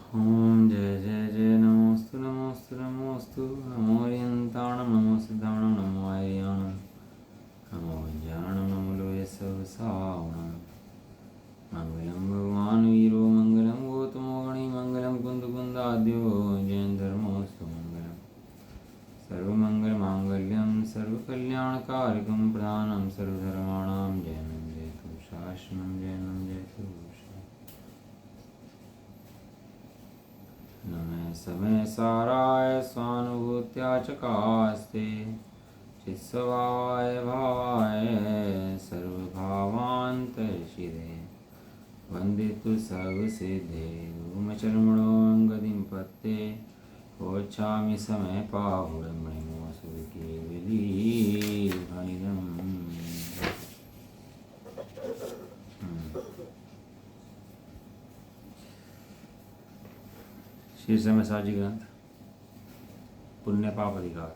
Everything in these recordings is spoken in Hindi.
ओम जय जय जय नमोस्तु नमोस्तु नमोस्तु नमो रियंताणं नमो सिद्धाणं नमो आर्याणं नमो विज्ञाणं नमो लोये सवसावणं मंगलम भगवान वीरो मंगलम गौतमो गणी मंगलम कुंद कुंदाद्यो जैन धर्मोस्तु मंगलम सर्वमंगल मांगल्यम सर्वकल्याणकारकं प्रधानं सर्वधर्माणां जयनं जयतु शासनं जयनं जयतु नमः समय साराय स्वानुभूत्या चकास्ते चित्स्वभावाय भावाय सर्वभावान्तशिरे वन्दितु सर्वसिद्धे गुरुमचर्मणोऽङ्गदिं पत्ते कोच्छामि समय पाहुरमणिमोऽसुर केवलीभनिदम् शीर्ष में साजी ग्रंथ पुण्य पाप अधिकार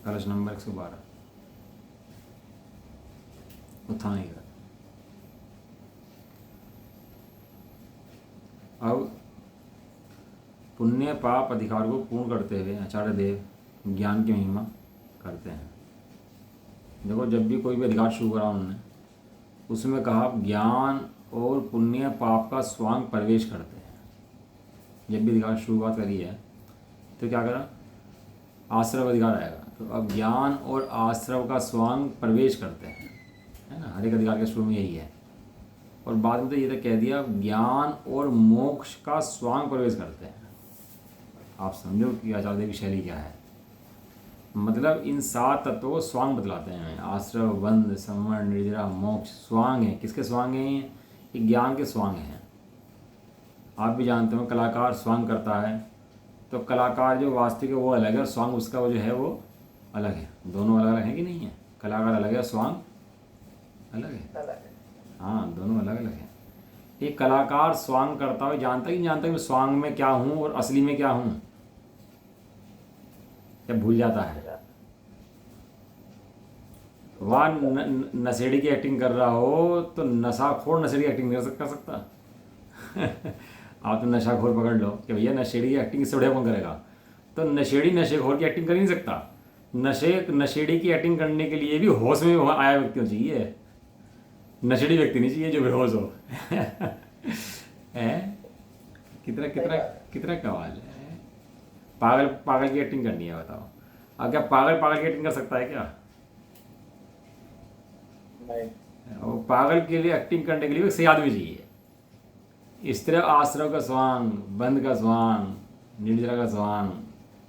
कलश नंबर 112 उत्थान ग्रंथ। अब पुण्य पाप अधिकार को पूर्ण करते हुए आचार्य देव ज्ञान की महिमा करते हैं। देखो, जब भी कोई भी अधिकार शुरू करा उन्होंने उसमें कहा ज्ञान और पुण्य पाप का स्वांग प्रवेश करते हैं। जब भी अधिकार शुरुआत करी है तो क्या करा, आश्रव अधिकार आएगा, तो अब ज्ञान और आश्रव का स्वांग प्रवेश करते हैं, है ना। हर एक अधिकार के शुरू में यही है। और बाद में तो ये तो कह दिया ज्ञान और मोक्ष का स्वांग प्रवेश करते हैं। आप समझो कि आचार्य देव की शैली क्या है। मतलब इन 7 तत्वों को स्वांग बतलाते हैं। आश्रव, बंध, संवरण, निर्जरा, मोक्ष स्वांग है। किसके स्वांग हैं? ये ज्ञान के स्वांग हैं। आप भी जानते हो कलाकार स्वांग करता है, तो कलाकार जो वास्तविक है वो अलग है और स्वांग उसका वो जो है वो अलग है। दोनों अलग अलग हैं कि नहीं है? कलाकार अलग है, स्वांग अलग है। हाँ, दोनों अलग अलग हैं। एक कलाकार स्वांग करता हुआ जानता है कि नहीं जानता कि मैं स्वांग में क्या हूँ और असली में क्या हूँ? जब भूल जाता है। वह नशेड़ी की एक्टिंग कर रहा हो तो नशाखोर नशेड़ी की एक्टिंग नहीं कर सकता। आप तो नशाखोर पकड़ लो कि भैया नशेड़ी की एक्टिंग इससे बढ़िया कौन करेगा, तो नशेड़ी नशेखोर की एक्टिंग कर ही नहीं सकता। नशेड़ी की एक्टिंग करने के लिए भी होश में आया व्यक्ति होना चाहिए, नशेड़ी व्यक्ति नहीं चाहिए जो बेहोश हो। है कितना कितना कितना कमाल है। पागल पागल की एक्टिंग करनी है, बताओ। अब क्या पागल पागल की एक्टिंग कर सकता है क्या? और पागल के लिए एक्टिंग करने के लिए एक सही आदमी चाहिए। स्त्री आश्रव का स्वांग, बंध का स्वांग, निर्जरा का स्वांग,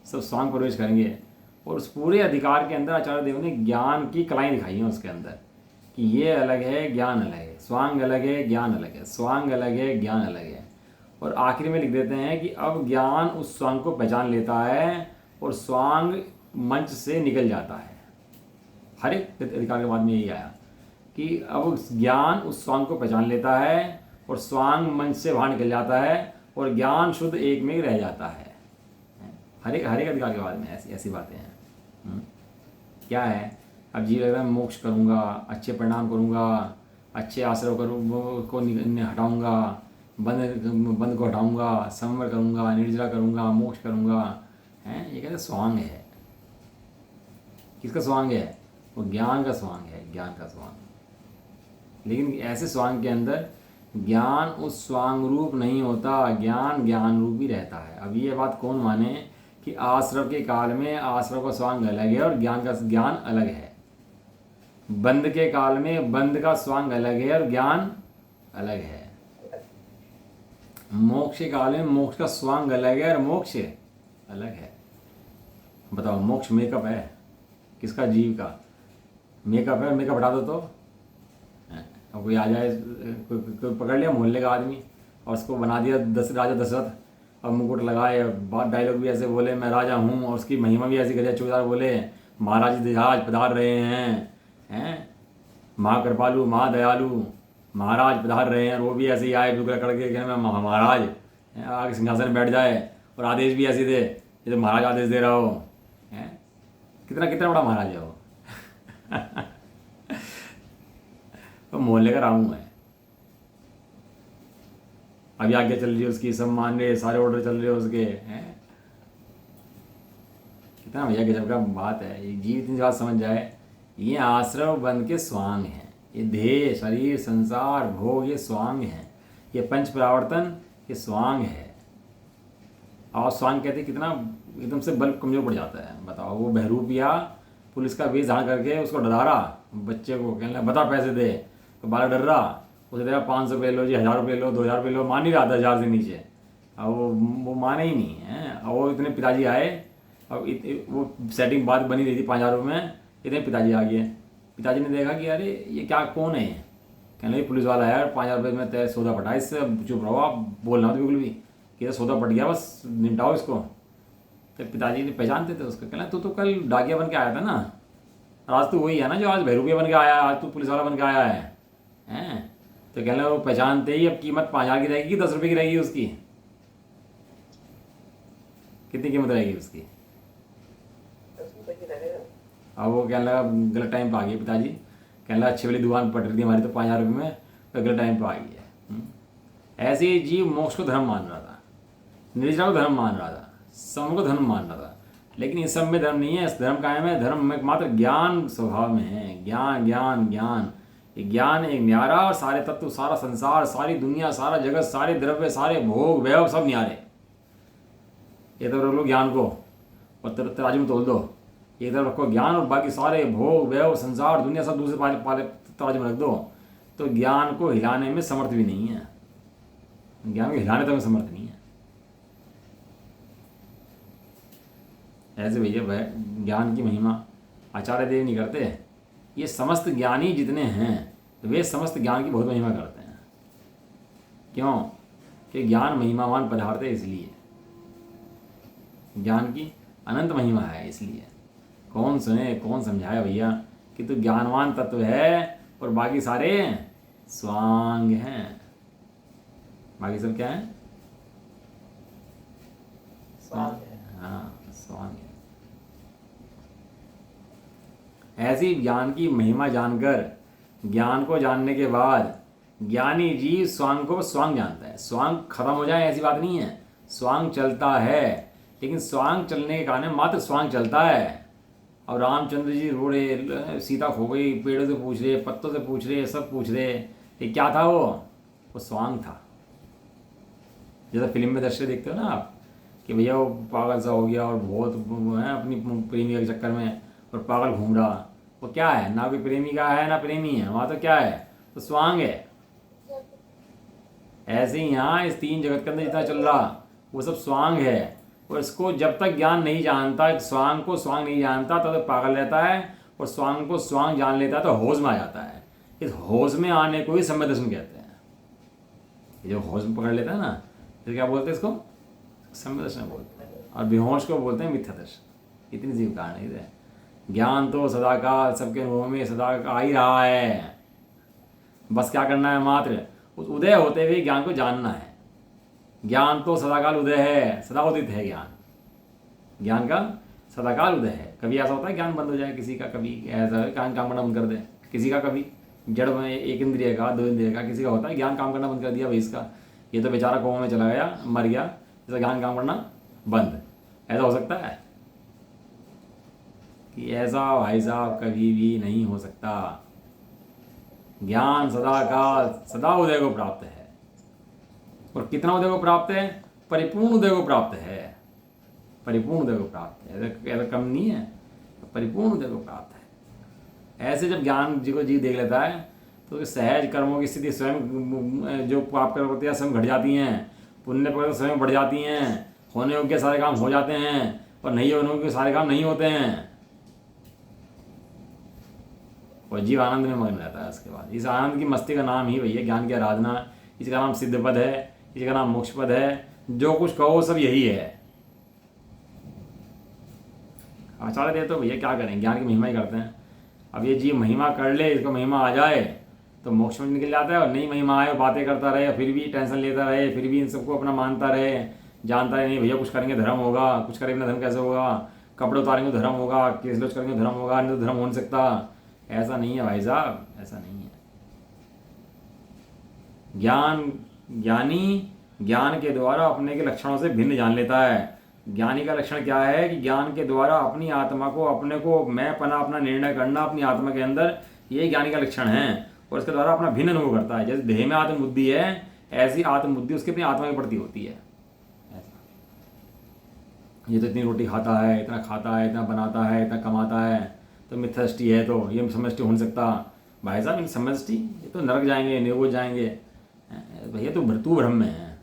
सब स्वांग प्रवेश करेंगे। और उस पूरे अधिकार के अंदर आचार्य देव ने ज्ञान की कलाएं दिखाई हैं उसके अंदर कि ये अलग है, ज्ञान अलग है, स्वांग अलग है, ज्ञान अलग है, स्वांग अलग है, ज्ञान अलग है। और आखिर में लिख देते हैं कि अब ज्ञान उस स्वांग को पहचान लेता है और स्वांग मंच से निकल जाता है। हर एक अधिकार के बाद में यही आया कि अब ज्ञान उस स्वांग को पहचान लेता है और स्वांग मंच से बाहर निकल जाता है और ज्ञान शुद्ध एक में ही रह जाता है। हर एक अधिकार के बाद में ऐसी ऐसी बातें हैं। क्या है, अब जी लग रहा है मोक्ष करूँगा, अच्छे परिणाम करूँगा, अच्छे आश्रय को हटाऊँगा, बंध को हटाऊँगा, संवर करूँगा, निर्जरा करूँगा, मोक्ष करूँगा, हैं। ये कहते स्वांग है। किसका स्वांग है? वो ज्ञान का स्वांग है, ज्ञान का स्वांग। लेकिन ऐसे स्वांग के अंदर ज्ञान उस स्वांग रूप नहीं होता, ज्ञान ज्ञान रूप ही रहता है। अब ये बात कौन माने कि आश्रव के काल में आश्रव का स्वांग अलग है और ज्ञान का ज्ञान अलग है। बंध के काल में बंध का स्वांग अलग है और ज्ञान अलग है। मोक्ष के काल में मोक्ष का स्वांग अलग है और मोक्ष अलग है। बताओ, मोक्ष मेकअप है किसका? जीव का मेकअप है। और मेकअप हटा दो तो अब कोई आ जाए, कोई पकड़ लिया मोहल्ले का आदमी और उसको बना दिया राजा दशरथ, और मुकुट लगाए, बात डायलॉग भी ऐसे बोले मैं राजा हूँ, और उसकी महिमा भी ऐसी करिए, चौकीदार बोले महाराज आज पधार रहे हैं माँ कृपालु, माँ दयालु, महाराज पधार रहे हैं। और वो भी ऐसे ही आए टुकड़ा करके कहने में महाराज आगे सिंहासन में बैठ जाए, और आदेश भी ऐसे दे जैसे महाराज आदेश दे रहा हो। हैं, कितना कितना बड़ा महाराज है वो। तो मोहल्ले का रामू है। अभी आज्ञा चल रही है उसकी, सब मान रहे, सारे ऑर्डर चल रहे हैं उसके हैं। कितना भैया गजब का बात है। ये जीव इतनी बात समझ जाए, ये आश्रव बन के स्वांग हैं। ये देह, शरीर, संसार, भोग, ये स्वांग हैं। ये पंच प्रवर्तन, ये स्वांग है। और स्वांग कहते कितना एकदम से बल कमजोर पड़ जाता है। बताओ, वो बहरूपिया पुलिस का वेश धारण करके उसको डरा रहा, बच्चे को कहने लगा बता पैसे दे, तो बालक डर रहा, उसे देगा 500 रुपये लो जी, 1000 रुपये लो, 2000 रुपये लो, मान नहीं रहा 10,000 से नीचे। अब वो माने ही नहीं है। और वो इतने पिताजी आए, अब वो सेटिंग बात बनी रही थी 5,000 रुपये में, इतने पिताजी आ गए। पिताजी ने देखा कि अरे ये क्या, कौन है? कहने लगे पुलिस वाला है, 5,000 रुपये में तय सौदा पटा, इससे चुप रहो, आप बोलना तो बिल्कुल भी कि सौदा पट गया, बस निपटाओ इसको। तो पिताजी ने पहचानते थे उसको, कहना तू तो कल डाकिया बन के आया था ना, आज तो वही है ना जो आज बहरूपिया बन के आया है, आज तू पुलिस वाला बन के आया है हैं? तो कहना वो पहचानते ही अब कीमत 5,000 की रहेगी कि 10 रुपये की रहेगी उसकी? कितनी कीमत रहेगी उसकी? अब वो कहने लगा गलत टाइम पर आ गई पिताजी, कहने लगा अच्छी वाली दुकान पट रही थी हमारी तो 5,000 रुपये में, तो गलत टाइम पर आ गई है। ऐसे ही जीव मोक्ष को धर्म मान रहा था, निर्जरा को धर्म मान रहा था, सम को धर्म मान रहा था, लेकिन इस सब में धर्म नहीं है। इस धर्म कायम है, धर्म में मात्र ज्ञान स्वभाव में है। ज्ञान ज्ञान ज्ञान, ये ज्ञान एक न्यारा, और सारे तत्व, सारा संसार, सारी दुनिया, सारा जगत, सारे द्रव्य, सारे भोग वैभव सब न्यारे। ये तो रख लो ज्ञान को और तराजू में तोल दो, एक तरफ रखो ज्ञान और बाकी सारे भोग वैभव संसार दुनिया सब दूसरे पाले तराजू में रख दो, तो ज्ञान को हिलाने में समर्थ भी नहीं है। ज्ञान को हिलाने तक में समर्थ नहीं है। ऐसे भैया ज्ञान की महिमा आचार्य देव नहीं करते, ये समस्त ज्ञानी जितने हैं वे समस्त ज्ञान की बहुत महिमा करते हैं। क्यों? कि ज्ञान महिमावान पदार्थ है, इसलिए ज्ञान की अनंत महिमा है। इसलिए कौन सुने, कौन समझाए भैया कि तू ज्ञानवान तत्व है और बाकी सारे स्वांग हैं। बाकी सब क्या है? स्वांग है। हाँ, स्वांग है। ऐसी ज्ञान की महिमा जानकर, ज्ञान को जानने के बाद ज्ञानी जीव स्वांग को स्वांग जानता है। स्वांग खत्म हो जाए ऐसी बात नहीं है, स्वांग चलता है, लेकिन स्वांग चलने के कारण मात्र स्वांग चलता है। और रामचंद्र जी रो रहे, सीता खो गई, पेड़ों से पूछ रहे, पत्तों से पूछ रहे, सब पूछ रहे, ये क्या था? वो स्वांग था। जैसा फिल्म में दृश्य देखते हो ना आप कि भैया वो पागल सा हो गया और बहुत है अपनी प्रेमिका के चक्कर में और पागल घूम रहा, वो क्या है? ना कोई प्रेमिका है ना प्रेमी है, वहाँ तो क्या है? तो स्वांग है। ऐसे ही यहाँ इस तीन जगत के अंदर जितना चल रहा वो सब स्वांग है। और इसको जब तक ज्ञान नहीं जानता, स्वांग को स्वांग नहीं जानता, तब तक पागल रहता है, और स्वांग को स्वांग जान लेता है तो होश में आ जाता है। इस होश में आने को ही सम्यक दर्शन कहते हैं। ये जो होश में पकड़ लेता है ना, तो क्या बोलते हैं इसको? सम्यक दर्शन बोलते हैं। और बेहोश को बोलते हैं मिथ्या दर्शन। इतनी सी कहानी है। ज्ञान तो सदाकाल सबके अनुभव में सदा आ ही रहा है, बस क्या करना है? मात्र उस उदय होते हुए ज्ञान को जानना है। ज्ञान तो सदाकाल उदय है, सदा उदित है ज्ञान। ज्ञान का सदाकाल उदय है। कभी ऐसा होता है ज्ञान बंद हो जाए किसी का, कभी ऐसा ज्ञान काम करना बंद कर दे किसी का, कभी जड़ में एक इंद्रिय का, दो इंद्रिय का, किसी का होता है ज्ञान काम करना बंद कर दिया भाई इसका, ये तो बेचारा कोमा में चला गया, मर गया, इसका ज्ञान काम करना बंद। ऐसा हो सकता है? कि ऐसा भाई साहब कभी भी नहीं हो सकता। ज्ञान सदा का सदा उदय को प्राप्त है। और कितना उदय को प्राप्त है? परिपूर्ण उदय को प्राप्त है। परिपूर्ण उदय को प्राप्त है, ऐसा कम नहीं है, परिपूर्ण उदय को प्राप्त है। ऐसे जब ज्ञान जी को जीव देख लेता है तो सहज कर्मों की स्थिति स्वयं, जो पाप कर्म होते हैं स्वयं घट जाती हैं, पुण्य पर स्वयं बढ़ जाती हैं, होने योग्य सारे काम हो जाते हैं और नहीं होने योग्य सारे काम नहीं होते हैं, और जीव आनंद में मग्न रहता है। उसके बाद इस आनंद की मस्ती का नाम ही भैया ज्ञान की आराधना, इसका नाम सिद्ध पद है, इसका नाम मोक्ष पद है। जो कुछ कहो सब यही है। आचार्य देव तो भैया क्या करें, ज्ञान की महिमा ही करते हैं। अब ये जीव महिमा कर ले, इसको महिमा आ जाए तो मोक्ष में निकल जाता है, और नहीं महिमा आए बातें करता रहे, फिर भी टेंशन लेता रहे, फिर भी इन सबको अपना मानता रहे, जानता है नहीं भैया कुछ करेंगे धर्म होगा, कुछ करेंगे ना धर्म कैसे होगा, कपड़े उतारेंगे तो धर्म होगा, केस लोच करेंगे धर्म होगा, नहीं तो धर्म हो नहीं सकता। ऐसा नहीं है भाई साहब, ऐसा नहीं है। ज्ञानी ज्ञान के द्वारा अपने के लक्षणों से भिन्न जान लेता है। ज्ञानी का लक्षण क्या है कि ज्ञान के द्वारा अपनी आत्मा को, अपने को मैं पना अपना निर्णय करना अपनी आत्मा के अंदर, ये ज्ञानी का लक्षण है। और इसके द्वारा अपना भिन्न अनुभव करता है। जैसे देह में आत्मबुद्धि है, ऐसी आत्मबुद्धि उसके अपनी आत्मा के प्रति होती है। ये तो इतनी रोटी खाता है, इतना खाता है, इतना बनाता है, इतना कमाता है, तो मिथ्यादृष्टि है, तो ये समष्टि हो नहीं सकता। भाई साहब, समष्टि, ये तो नरक जाएंगे, निर्गो जाएंगे भैया, तो तू भ्रम में है।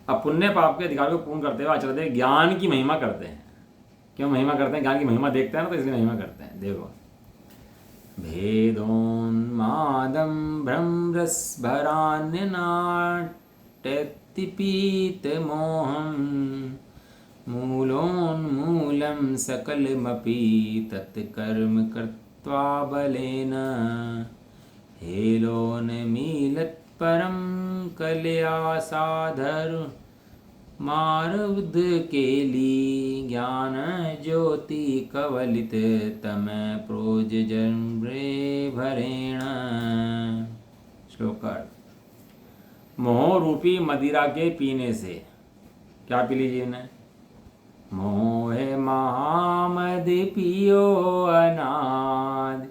अब पुण्य पाप के अधिकार को पूर्ण करते हुए आचरण ज्ञान की महिमा करते हैं। क्यों महिमा करते हैं? ज्ञान की महिमा देखते हैं ना, तो इसकी महिमा करते हैं। देखो, भेदोन्मादं भ्रमरसभरान्यनाट्यतिपीतमोहं मूलोन्मूलं सकलमपि तत्कर्म कृत्वा बलेन हेलोन्मीलत्परं कलया साधर मारुद केली ज्ञान ज्योति कवलित तम प्रोज जन्रे भरेण। श्लोक मोह रूपी मदिरा के पीने से, क्या पी लीजिए ने? मोहे महामदि पियो अनाद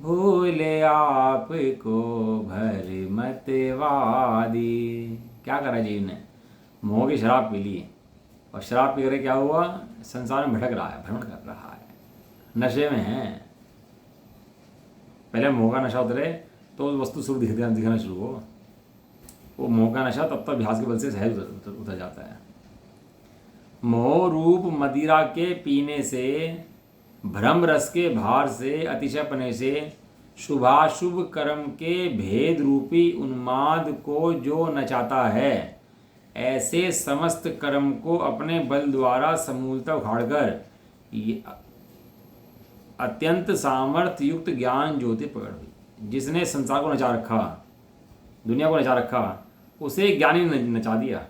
भूले आपको भर मतवादी। क्या करा जीव ने? मोह की शराब पी ली, और शराब पी कर क्या हुआ? संसार में भटक रहा है, भ्रमण कर रहा है, नशे में है। पहले मोह का नशा उतरे तो वस्तु स्वरूप दिखाना शुरू हो। वो मोह का नशा तब तक अभ्यास के बल से सहज उतर जाता है। मोह रूप मदिरा के पीने से, भ्रम रस के भार से, अतिशयपने से, शुभाशुभ कर्म के भेद रूपी उन्माद को जो नचाता है, ऐसे समस्त कर्म को अपने बल द्वारा समूलता उखाड़कर अत्यंत सामर्थ्य युक्त ज्ञान ज्योति प्रकट हुई। जिसने संसार को नचा रखा, दुनिया को नचा रखा, उसे ज्ञानी ने नचा दिया।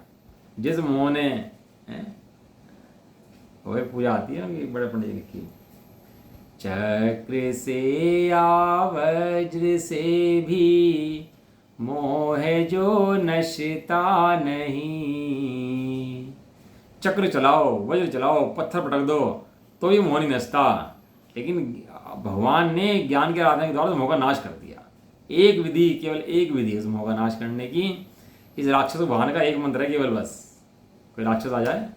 जिस मोह ने, वही पूजा आती है कि बड़े पंडित लिखी, चक्र से या वज्र से भी मोह जो नशता नहीं। चक्र चलाओ, वज्र चलाओ, पत्थर पटक दो, तो ये मोह नहीं नशता। लेकिन भगवान ने ज्ञान के आराधना के द्वारा मोह का नाश कर दिया। एक विधि, केवल एक विधि उस मोह का नाश करने की। इस राक्षस को भगाने का एक मंत्र है केवल, बस। कोई राक्षस आ जाए,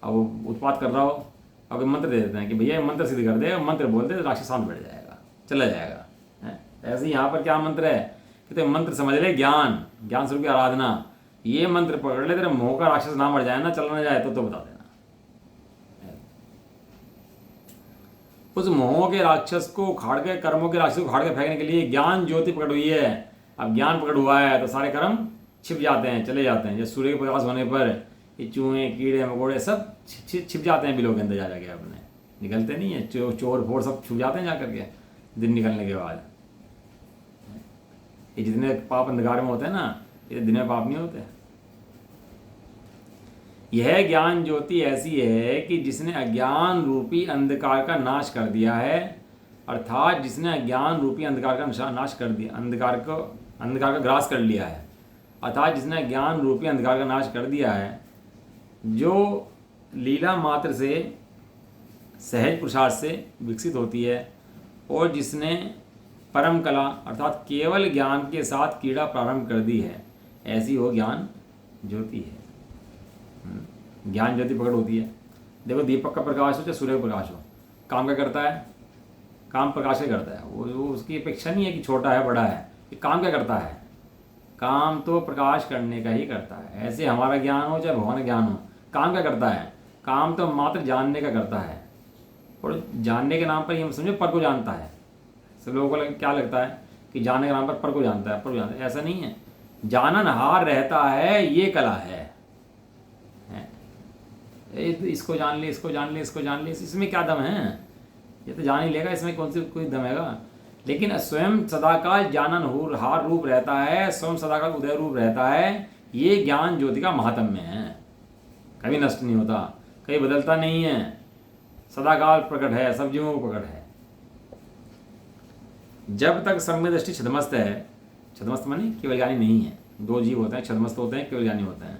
अब वो उत्पात कर रहा हो, अब मंत्र दे देते हैं कि भैया मंत्र सिद्ध कर दे, मंत्र बोल दे, राक्षस शांत बैठ जाएगा, चला जाएगा। ऐसे ही यहाँ पर क्या मंत्र है कि तो मंत्र समझ ले, ज्ञान, ज्ञान स्वरूप की आराधना। ये मंत्र पकड़ ले, तेरे मोह का राक्षस ना मर जाए ना, चला ना जाए, तो बता देना। उस मोह के राक्षस को उखाड़ के, कर्मों के राक्षस को उखाड़ के फेंकने के लिए ज्ञान ज्योति प्रकट हुई है। अब ज्ञान प्रकट हुआ है तो सारे कर्म छिप जाते हैं, चले जाते हैं। जैसे सूर्य के प्रकाश होने पर ये चूहे, कीड़े मकोड़े सब छिप जाते हैं बिलों के अंदर जा जाके, अपने निकलते नहीं है। चोर फोड़ सब छुप जाते हैं जा करके दिन निकलने के बाद। ये जितने पाप अंधकार में होते हैं ना, ये दिन में पाप नहीं होते। यह ज्ञान ज्योति ऐसी है कि जिसने अज्ञान रूपी अंधकार का नाश कर दिया है, अर्थात जिसने अज्ञान रूपी अंधकार का नाश कर दिया, अंधकार का ग्रास कर लिया है, अर्थात जिसने ज्ञान रूपी अंधकार का नाश कर दिया है, जो लीला मात्र से, सहज पुरुषार्थ से विकसित होती है, और जिसने परम कला अर्थात केवल ज्ञान के साथ क्रीड़ा प्रारंभ कर दी है, ऐसी वो ज्ञान ज्योति है। ज्ञान ज्योति प्रकट होती है। देखो, दीपक का प्रकाश हो चाहे सूर्य का प्रकाश हो, काम क्या करता है? काम प्रकाश क्या करता है? वो उसकी अपेक्षा नहीं है कि छोटा है बड़ा है, कि काम क्या करता है? काम तो प्रकाश करने का ही करता है। ऐसे हमारा ज्ञान हो चाहे भगवान का ज्ञान हो, काम क्या करता है? काम तो मात्र जानने का करता है। और जानने के नाम पर ये समझो पर को जानता है। सब लोगों को क्या लगता है कि जानने के नाम पर को जानता है, पर को जानता है। ऐसा नहीं है। जाननहार रहता है, ये कला है। इसको जान ले, इसको जान ले, इसको जान ले, इसमें क्या दम है? ये तो जान ही लेगा, इसमें कौन सी कोई दम हैगा? लेकिन स्वयं सदाकाल जाननहार रूप रहता है, स्वयं सदाकाल उदय रूप रहता है। ये ज्ञान ज्योति का महात्म्य है। कभी नष्ट नहीं होता, कभी बदलता नहीं है, सदाकाल प्रकट है, सब जीवों को प्रकट है। जब तक सम्यक दृष्टि छदमस्त है, छदमस्त माने केवल ज्ञानी नहीं है। दो जीव होते हैं, छदमस्त होते हैं, केवल ज्ञानी होते हैं।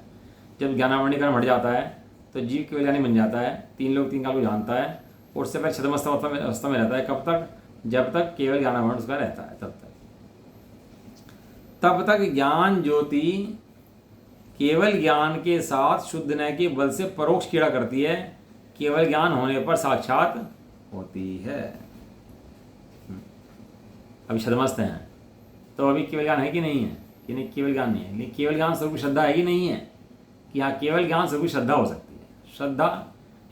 जब ज्ञानावरणी कर्म हट जाता है तो जीव केवल ज्ञानी बन जाता है, तीन लोग तीन काल को जानता है, और उससे पहले छदमस्त अवस्था में रहता है। कब तक? जब तक केवल ज्ञानावरण उसका रहता है, तब तक ज्ञान ज्योति केवल ज्ञान के साथ शुद्ध न के बल से परोक्ष क्रीड़ा करती है, केवल ज्ञान होने पर साक्षात होती है। अभी छदमस्त हैं तो अभी केवल ज्ञान है कि नहीं है? कि नहीं, केवल ज्ञान नहीं है, लेकिन केवल ज्ञान स्वरूप श्रद्धा है कि नहीं है? कि हाँ, केवल ज्ञान स्वरूप श्रद्धा हो सकती है।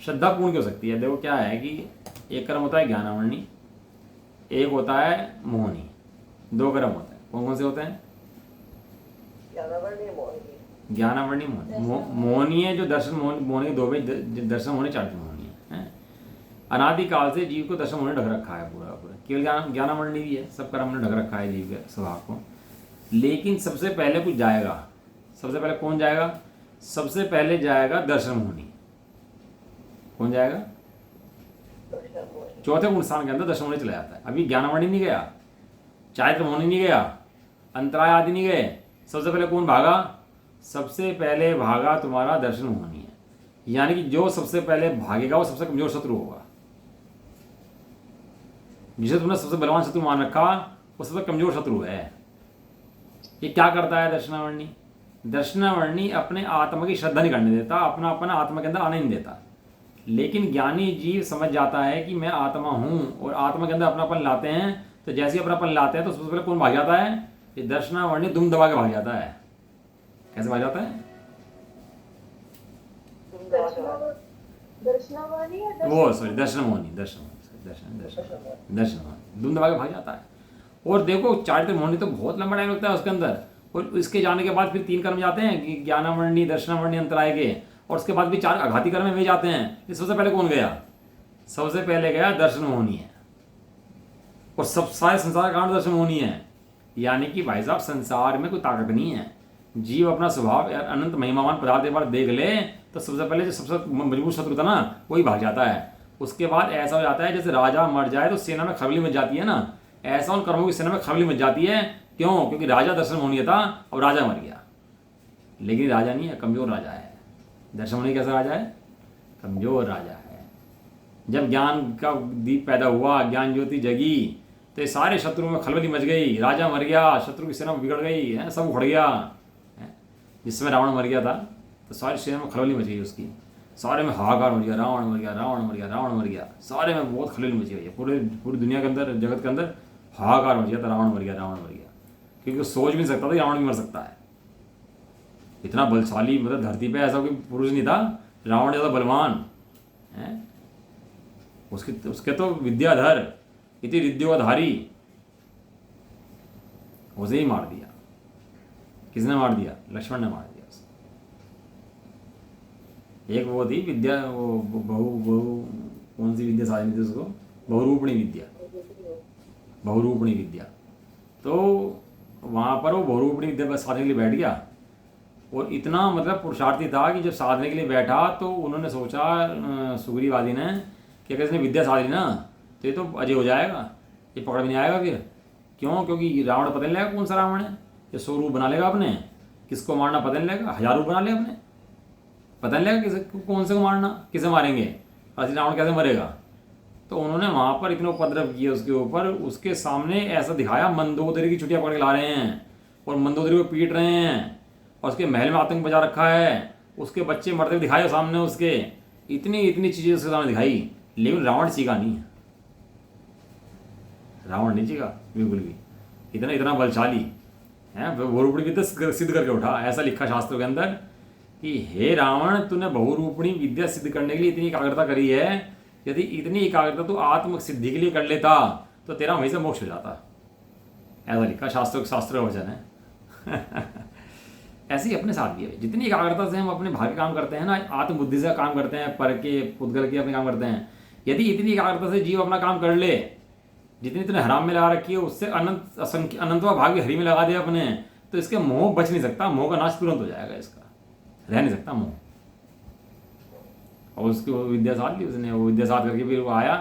श्रद्धा पूर्ण हो सकती है। देखो क्या है कि एक कर्म होता है ज्ञानावरणी, एक होता है मोहनी, दो कर्म होते हैं। कौन कौन से होते हैं? ज्ञानावरणी मोहनी। मोहनी है जो दर्शन मोहनी, दो में दर्शन मोहनी, चार मोहनी है। अनादिकाल से जीव को दर्शन मोहनी ढक रखा है पूरा। केवल ज्ञानावरणी भी है, सब कर्म ने ढक रखा है जीव के स्वभाव को। लेकिन सबसे पहले कुछ जाएगा। सबसे पहले कौन जाएगा? सबसे पहले जाएगा दर्शन मोहनी। कौन जाएगा? चौथे गुण स्थान के अंदर दर्शन मोहनी चला जाता है। अभी ज्ञानावरणी नहीं गया, चारित्र मोहनी नहीं गया, अंतराय आदि नहीं गए। सबसे पहले कौन भागा? सबसे पहले भागा तुम्हारा दर्शन मोहनी है। यानी कि जो सबसे पहले भागेगा वो सबसे कमजोर शत्रु होगा। जिसे तुमने सबसे बलवान शत्रु मान रखा वो सबसे कमजोर शत्रु है। ये क्या करता है दर्शनावरणी? दर्शनावरणी अपने आत्मा की श्रद्धा नहीं करने देता, अपना आत्मा के अंदर आने नहीं देता। लेकिन ज्ञानी जीव समझ जाता है कि मैं आत्मा हूं, और आत्मा के अंदर अपनापन लाते हैं। तो जैसे ही अपनापन लाते हैं तो सबसे पहले कौन भाग जाता है? ये दर्शनावरणी दुम दबा के भाग जाता है। कैसे भाग जाता है? वो सॉरी दर्शन मोहनी दुम दबा के भाग जाता है। और देखो चारित्र मोहनी तो बहुत लंबा टाइम लगता है उसके अंदर, और इसके जाने के बाद फिर तीन कर्म जाते हैं कि ज्ञानावरणी, दर्शनावरणी, अंतराय के, और उसके बाद भी चार आघाती कर्म में जाते हैं। ये सबसे पहले कौन गया? सबसे पहले गया दर्शन मोहनी है, और सब सारे संसार का दर्शन मोहनी है। यानी कि भाई साहब संसार में कोई ताकत नहीं है। जीव अपना स्वभाव अनंत महिमावान पदार्थ एक बार देख ले तो सबसे पहले जो सबसे मजबूत शत्रु था ना वही भाग जाता है। उसके बाद ऐसा हो जाता है जैसे राजा मर जाए तो सेना में खलबली मच जाती है ना, ऐसा उन कर्मों की सेना में खलबली मच जाती है। क्यों? क्योंकि राजा दर्शन मोहनी था और राजा मर गया। लेकिन राजा नहीं है, कमजोर राजा है। दर्शन मोहनी कैसा राजा है? कमजोर राजा है। जब ज्ञान का दीप पैदा हुआ, ज्ञान ज्योति जगी, तो सारे शत्रुओं में खलबली मच गई, राजा मर गया, शत्रु की सेना बिगड़ गई है, सब उखड़ गया। जिस समय रावण मर गया था तो सारी सेना में खलबली मच गई उसकी, सारे में हाहाकार मच गया, रावण मर गया, रावण मर गया, रावण मर गया, सारे में बहुत खलबली मच गई है। पूरी दुनिया के अंदर, जगत के अंदर हाहाकार मच गया था, रावण मर गया, रावण मर गया। क्योंकि वो सोच भी नहीं सकता था रावण भी मर सकता है। इतना बलशाली, मतलब धरती पे ऐसा कोई पुरुष नहीं था रावण ज़्यादा बलवान है। उसके तो विद्याधर, इतनी विद्योधारी, उसे ही मार दिया। किसने मार दिया? लक्ष्मण ने मार दिया उसे। एक वो थी विद्या, वो बहु कौन सी विद्या साधनी थी उसको? बहुरूपणी विद्या। तो वहाँ पर वो बहुरूपणी विद्या साधने के लिए बैठ गया, और इतना मतलब पुरुषार्थी था कि जब साधने के लिए बैठा तो उन्होंने सोचा, सुग्रीव आदि ने, कि अगर इसने विद्या साध ली ना तो ये तो अजय हो जाएगा, ये पकड़ में नहीं आएगा फिर। क्यों? क्योंकि रावण पता नहीं लगेगा कौन सा रावण है। ये 100 रूप बना लेगा अपने, किसको मारना पता नहीं लगेगा, 1000 रूप बना ले अपने, पता नहीं लगेगा किसे, कौन से को मारना, किसे मारेंगे, असली रावण कैसे मरेगा। तो उन्होंने वहाँ पर इतने उपद्रव किए उसके ऊपर, उसके सामने ऐसा दिखाया मंदोदरी की छुट्टियाँ पकड़ के ला रहे हैं और मंदोदरी को पीट रहे हैं, और उसके महल में आतंक बजा रखा है, उसके बच्चे मरते हुए दिखाए सामने उसके, इतनी चीज़ें उसके सामने दिखाई। लेकिन रावण चीखा नहीं, रावण नहीं चीखा बिल्कुल भी। इतना बलशाली है, बहुरूपणी विद्या सिद्ध करके उठा। ऐसा लिखा शास्त्रों के अंदर कि हे रावण, तूने बहुरूपणी विद्या सिद्ध करने के लिए इतनी एकाग्रता करी है, यदि इतनी एकाग्रता तू आत्म सिद्धि के लिए कर लेता तो तेरा वहीं से मोक्ष हो जाता। ऐसा लिखा शास्त्र वचन है। ऐसे ही अपने साथ भी है। जितनी एकाग्रता से हम अपने भाग्य काम करते हैं ना, आत्मबुद्धि से काम करते हैं, पर के पुद्गल के अपने काम करते हैं, यदि इतनी एकाग्रता से जीव अपना काम कर ले, जितनी तूने हराम में लगा रखी है उससे अनंतवा भाग भी हरी में लगा दिया अपने, तो इसके मोह बच नहीं सकता। मोह का नाश तुरंत हो जाएगा, इसका रह नहीं सकता मोह। और उसकी वो विद्या साध ली उसने, वो विद्या साध करके फिर वो आया।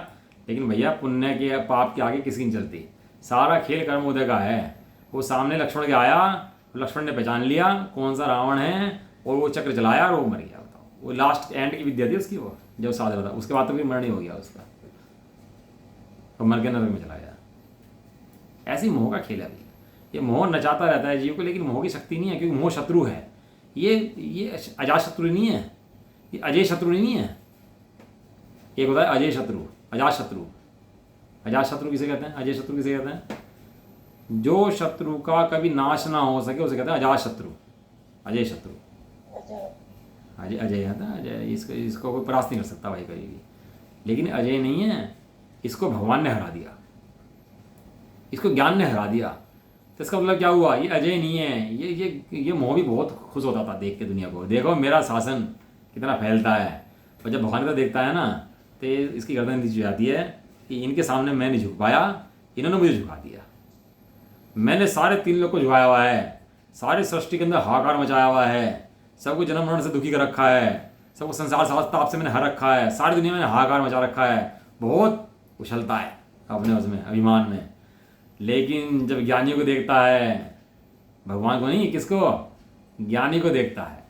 लेकिन भैया पुण्य के पाप के आगे किसी नहीं चलती, सारा खेल कर्मोदय का है। वो सामने लक्ष्मण के आया, लक्ष्मण ने पहचान लिया कौन सा रावण है, और वो चक्र चलाया और वो मर गया। बताओ, वो लास्ट एंड की विद्या थी उसकी, वो जब साध रहा था, उसके बाद तो भी मरण ही हो गया उसका, और मर के नरक में चला गया। ऐसी मोह का खेल है अभी। ये मोह नचाता रहता है जीव को, लेकिन मोह की शक्ति नहीं है, क्योंकि मोह शत्रु है। ये अजात शत्रु नहीं है, ये अजय शत्रु नहीं है। एक होता है अजय शत्रु, अजात शत्रु। अजात शत्रु किसे कहते हैं, अजय शत्रु किसे कहते हैं? जो शत्रु का कभी नाश ना हो सके उसे कहते हैं अजात शत्रु, अजय शत्रु। अजय अजय है ना, अजय, इसको कोई परास्त नहीं कर सकता भाई कभी भी। लेकिन अजय नहीं है, इसको भगवान ने हरा दिया, इसको ज्ञान ने हरा दिया। तो इसका मतलब क्या हुआ, ये अजय नहीं है। ये मोह भी बहुत खुश होता था देख के दुनिया को, देखो मेरा शासन कितना फैलता है। और जब भगवान का देखता है ना, तो इसकी गर्दन नीचे जाती है कि इनके सामने मैं नहीं झुक पाया, इन्होंने मुझे झुका दिया। मैंने सारे 3 लोग को झुकाया हुआ है, सारे सृष्टि के अंदर हाहाकार मचाया हुआ है, सबको जन्म मरण से दुखी कर रखा है, सबको संसार ताप से मैंने हर रखा है, सारी दुनिया में हाहाकार मचा रखा है। बहुत उछलता है अपने उसमें अभिमान में। लेकिन जब ज्ञानी को देखता है, भगवान को नहीं, किसको, ज्ञानी को देखता है।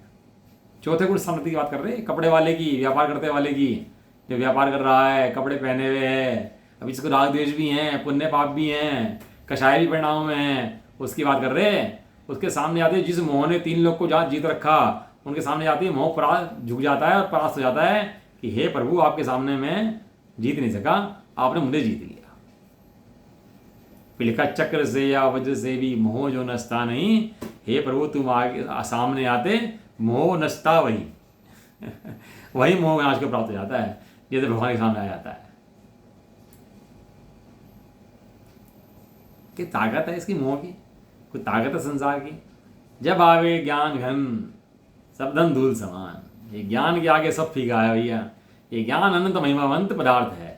चौथे गुण समृद्धि की बात कर रहे हैं, कपड़े वाले की, व्यापार करते वाले की, जो व्यापार कर रहा है, कपड़े पहने हुए है, अभी इसको राग द्वेष भी हैं, पुण्य पाप भी हैं, कषाय भी परिणाम में हैं, उसकी बात कर रहे हैं। उसके सामने आते जिस मोह ने 3 लोग को जहाँ जीत रखा, उनके सामने आते ही मोह झुक जाता है और परास्त हो जाता है कि हे प्रभु, आपके सामने मैं जीत नहीं सका, आपने मुझे जीत लिया। पिलका चक्र से या वज्र से भी मोह जो नसता नहीं, हे प्रभु तुम आगे सामने आते मोह नसता वही वही मोह नाश को प्राप्त हो जाता है, जैसे भगवान के सामने आ जाता है। कि ताकत है इसकी मोह की, कोई ताकत है संसार की। जब आवे ज्ञान घन सब धन धूल समान। ये ज्ञान के आगे सब फीका है भैया। ये ज्ञान अनंत महिमावंत पदार्थ है।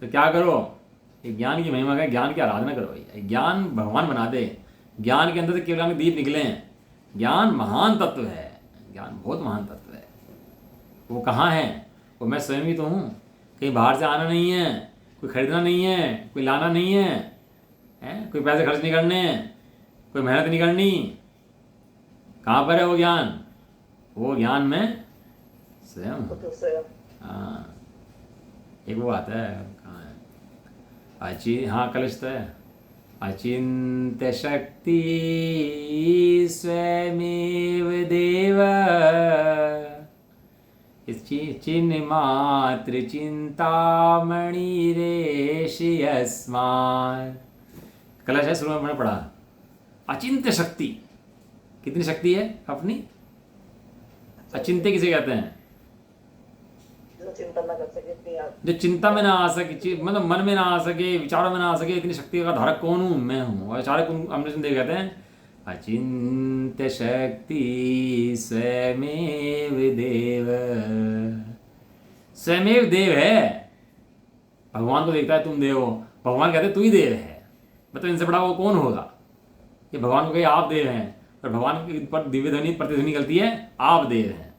तो क्या करो, ये ज्ञान की महिमा का, ज्ञान की आराधना करो भैया। ज्ञान भगवान बना दे, ज्ञान के अंदर से केवल दीप निकले। ज्ञान महान तत्व है, ज्ञान बहुत महान तत्व है। वो कहाँ है, वो मैं स्वयं ही तो हूँ। कहीं बाहर से आना नहीं है, कोई खरीदना नहीं है, कोई लाना नहीं है, कोई पैसे खर्च नहीं करने, कोई मेहनत नहीं करनी। कहाँ पर है वो ज्ञान? वो ज्ञान में स्वयं। हाँ, एक वो आता है, कहाँ है, हाँ कलश तो है। अचिंत्य शक्ति स्वयमेव देव, चिन्ह मात्र चिंतामणि रेषि यस्मात्। कलश है, शुरू में मैंने पढ़ा। अचिंत्य शक्ति, कितनी शक्ति है अपनी? अचिंत्य किसे कहते हैं? जो चिंता में ना आ सके, मतलब मन में ना आ सके, विचारों में ना आ सके, इतनी शक्ति का धारक कौन हूँ? मैं हूँ। और चारक अमृत देव कहते हैं अचिंत्य शक्ति स्वयमेव देव। स्वयमेव देव है। भगवान को देखता है तुम देव हो, भगवान कहते तू ही देव है। मतलब इनसे बड़ा वो कौन होगा? ये भगवान को कहे आप देव हैं, और भगवान के पर दिव्य ध्वनि प्रतिध्वनि निकलती है आप देव हैं।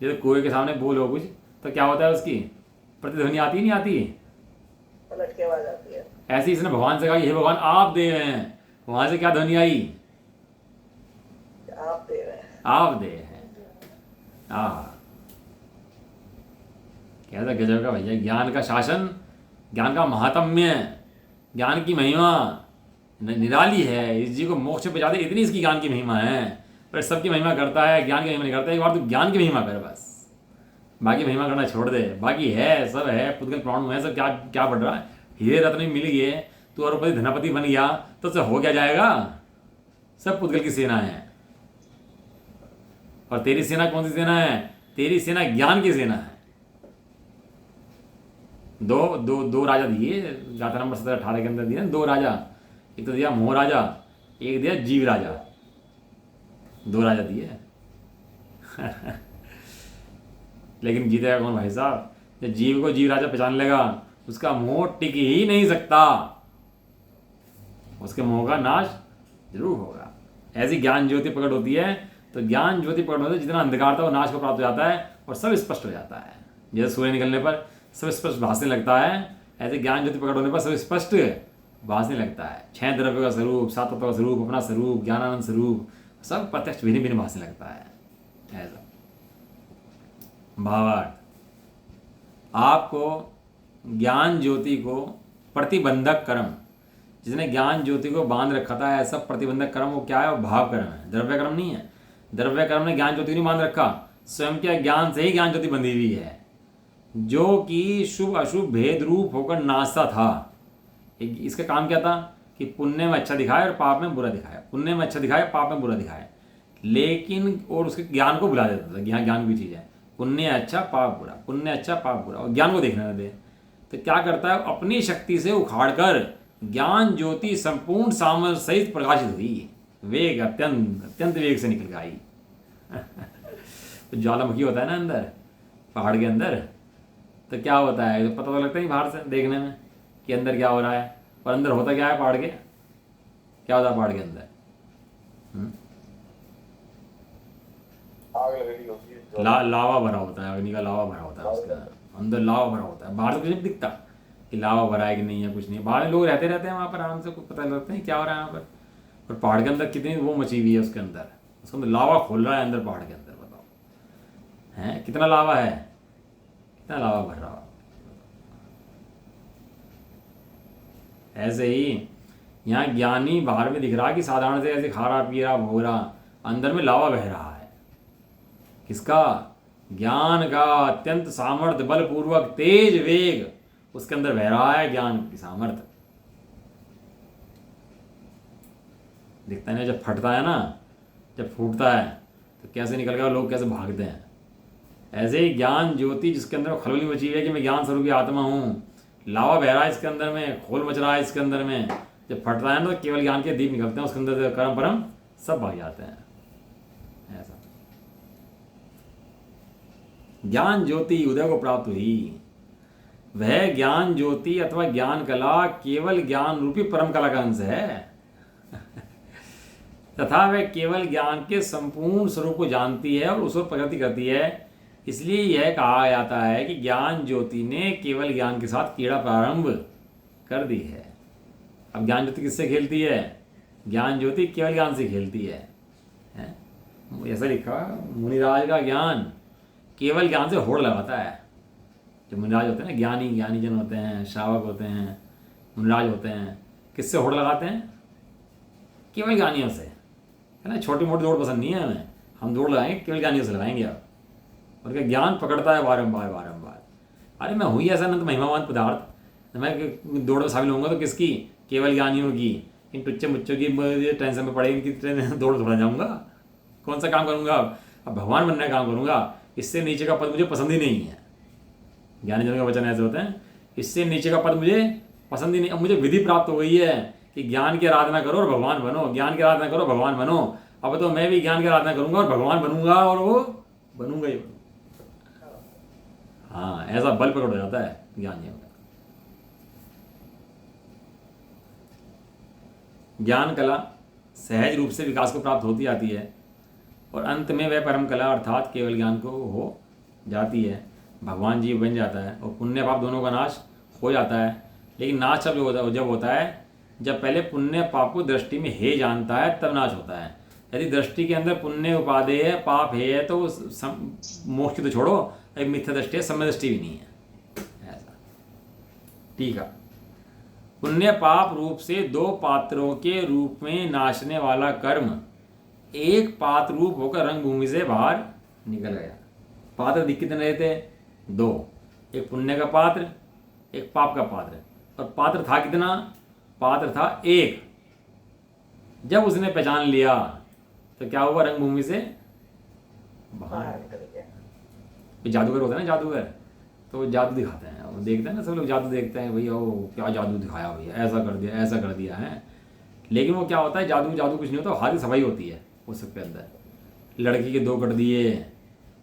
जैसे कुएं के सामने बोलो कुछ तो क्या होता है, उसकी प्रतिध्वनि आती नहीं आती, पलट के आवाज आती है। ऐसे इसने भगवान से कहा हे भगवान आप देव हैं, वहां से क्या ध्वनि आई? आप देव हैं, आप देव हैं। कैसा गजब का भैया ज्ञान का शासन, ज्ञान का महात्म्य, ज्ञान की महिमा निराली है। इस जी को मोक्ष पे जाते इतनी इसकी ज्ञान की महिमा है। पर सबकी महिमा करता है, ज्ञान की महिमा नहीं करता। एक बार तो ज्ञान की महिमा कर बस, बाकी महिमा करना छोड़ दे। बाकी है, सब है, पुद्गल प्राणु है, सब क्या क्या बढ़ रहा है। हीरे रत्न मिल गए, तू अरबपति धनपति बन गया तो सब हो क्या जाएगा? सब पुद्गल की सेना है। और तेरी सेना कौन सी सेना है? तेरी सेना ज्ञान की सेना है। दो राजा दिए, गाथा नंबर 17-18 के अंदर दिए 2 राजा। एक तो दिया मोह राजा, एक दिया जीव राजा। 2 राजा दिए लेकिन जीतेगा कौन भाई साहब? जब जीव को जीव राजा पहचान लेगा, उसका मोह टिक ही नहीं सकता, उसके मोह का नाश जरूर होगा। ऐसी ज्ञान ज्योति प्रकट होती है, तो ज्ञान ज्योति प्रकट होती है, जितना अंधकार था वो नाश को प्राप्त हो जाता है और सब स्पष्ट हो जाता है। जैसे सूर्य निकलने पर सब स्पष्ट भासने लगता है, ऐसे ज्ञान ज्योति प्रकट होने पर सब स्पष्ट भासने लगता है। 6 द्रव्य का स्वरूप, 7 तत्व का स्वरूप, अपना स्वरूप, ज्ञानानंद स्वरूप सब प्रत्यक्ष भिन्न भिन्न भासने लगता है। ऐसा भावार्थ, आपको ज्ञान ज्योति को प्रतिबंधक कर्म, जिसने ज्ञान ज्योति को बांध रखा था, ऐसा प्रतिबंधक कर्म वो क्या है? वो भाव कर्म है, द्रव्य कर्म नहीं है। द्रव्य कर्म ने ज्ञान ज्योति नहीं बांध रखा, स्वयं के ज्ञान से ही ज्ञान ज्योति बंधी हुई है, जो कि शुभ अशुभ भेद रूप होकर नाचता था। इसका काम क्या था कि पुण्य में अच्छा दिखाए और पाप में बुरा दिखाए, पुण्य में अच्छा दिखाए, पाप में बुरा दिखाए, लेकिन और उसके ज्ञान को भुला देता था। ज्ञान की चीज़ है, पुण्य अच्छा पाप बुरा, पुण्य अच्छा पाप बुरा, और ज्ञान को देखने न दे। तो क्या करता है? अपनी शक्ति से उखाड़कर ज्ञान ज्योति संपूर्ण सामर्थ्य सहित प्रकाशित हुई, वेग अत्यंत अत्यंत वेग से निकल आई। तो ज्वालामुखी होता है ना अंदर पहाड़ के अंदर, तो क्या होता है? तो पता तो लगता ही बाहर से देखने में कि अंदर क्या हो रहा है, और अंदर होता क्या है पहाड़ के? क्या होता है पहाड़ के अंदर? आग लगी होती है, लावा भरा होता है, अग्नि का लावा भरा होता है, उसके अंदर लावा भरा होता है। बाहर तो कुछ नहीं दिखता कि लावा भरा है कि नहीं है, कुछ नहीं। बाहर लोग रहते हैं वहाँ पर आराम से, कुछ पता लगता नहीं क्या हो रहा है यहाँ पर। और पहाड़ के अंदर कितनी वो मची हुई है, उसके अंदर लावा खोल रहा है अंदर पहाड़ के अंदर। बताओ है कितना लावा है, कितना लावा भर रहा है। ऐसे ही यहाँ ज्ञानी बाहर में दिख रहा है कि साधारण से ऐसे खा रहा पी रहा भोग रहा, अंदर में लावा बह रहा है। किसका? ज्ञान का अत्यंत सामर्थ्य बलपूर्वक तेज वेग उसके अंदर बह रहा है, ज्ञान की सामर्थ्य दिखता है ना। जब फटता है ना, जब फूटता है तो कैसे निकल गया, लोग कैसे भागते हैं। ऐसे ही ज्ञान ज्योति जिसके अंदर खलबली मची हुई है कि मैं ज्ञान स्वरूपी आत्मा हूँ, लावा बह रहा है इसके अंदर में, खोल मच रहा है इसके अंदर में, जब फटता है ना तो केवल ज्ञान के दीप निकलते हैं उसके अंदर से, कर्म परम सब भाग जाते हैं। ऐसा ज्ञान ज्योति उदय को प्राप्त हुई। वह ज्ञान ज्योति अथवा ज्ञान कला केवल ज्ञान रूपी परम कला का अंश है तथा वह केवल ज्ञान के संपूर्ण स्वरूप को जानती है और उस पर प्रगति करती है। इसलिए यह कहा जाता है कि ज्ञान ज्योति ने केवल ज्ञान के साथ क्रीड़ा प्रारंभ कर दी है। अब ज्ञान ज्योति किससे खेलती है? ज्ञान ज्योति केवल ज्ञान से खेलती है। ऐसा लिखा, मुनिराज का ज्ञान केवल ज्ञान से होड़ लगाता है। जो मुनिराज होते हैं ना, ज्ञानी जन होते हैं, श्रावक होते हैं, मुनिराज होते हैं, किससे होड़ लगाते हैं? केवल ज्ञानियों से, है ना। छोटी मोटी दौड़ पसंद नहीं है हमें, हम दौड़ लगाएंगे केवल ज्ञानियों से लगाएंगे। आप उनका ज्ञान पकड़ता है बारंबार बारंबार। अरे मैं हुई ऐसा अनंत महिमावान पदार्थ, मैं दौड़ में शामिल होऊंगा तो किसकी? केवल ज्ञानियों की। इन टुच्चे मुच्चों की टेंशन में पड़े, इनकी दौड़ थोड़ा जाऊंगा, कौन सा काम करूंगा? अब भगवान बनने का काम करूंगा। इससे नीचे का पद मुझे पसंद ही नहीं है। ज्ञानी जनों के वचन ऐसे होते हैं, इससे नीचे का पद मुझे पसंद ही नहीं। अब मुझे विधि प्राप्त हो गई है कि ज्ञान की आराधना करो और भगवान बनो, ज्ञान की आराधना करो भगवान बनो। अब तो मैं भी ज्ञान की आराधना करूंगा और भगवान बनूंगा, और वो बनूंगा ही बनूंगा। हाँ, ऐसा बल पकड़ हो जाता है ज्ञानियों का। ज्ञान कला सहज रूप से विकास को प्राप्त होती आती है और अंत में वह परम कला अर्थात केवल ज्ञान को हो जाती है। भगवान जीव बन जाता है और पुण्य पाप दोनों का नाश हो जाता है। लेकिन नाश जब होता है जब पहले पुण्य पाप को दृष्टि में हे जानता है, तब नाश होता है। यदि दृष्टि के अंदर पुण्य उपादेय है, पाप है, तो मोक्ष तो छोड़ो, एक मिथ्या दृष्टि है, सम्य दृष्टि भी नहीं है। ऐसा ठीक है। पुण्य पाप रूप से दो पात्रों के रूप में नाचने वाला कर्म एक पात्र रूप होकर रंगभूमि से बाहर निकल गया। पात्र दिख कितने रहे थे? दो, एक पुण्य का पात्र, एक पाप का पात्र। और पात्र था कितना? पात्र था एक। जब उसने पहचान लिया तो क्या हुआ? रंगभूमि से बाहर निकल गया। जादूगर होता है ना, जादूगर, तो वो जादू दिखाते हैं, वो देखते हैं ना, सब लोग जादू देखते हैं, भैया वो क्या जादू दिखाया भैया, ऐसा कर दिया, ऐसा कर दिया है। लेकिन वो क्या होता है? जादू कुछ नहीं होता, हाथ की सफाई होती है उस सबके अंदर। लड़की के 2 कर दिए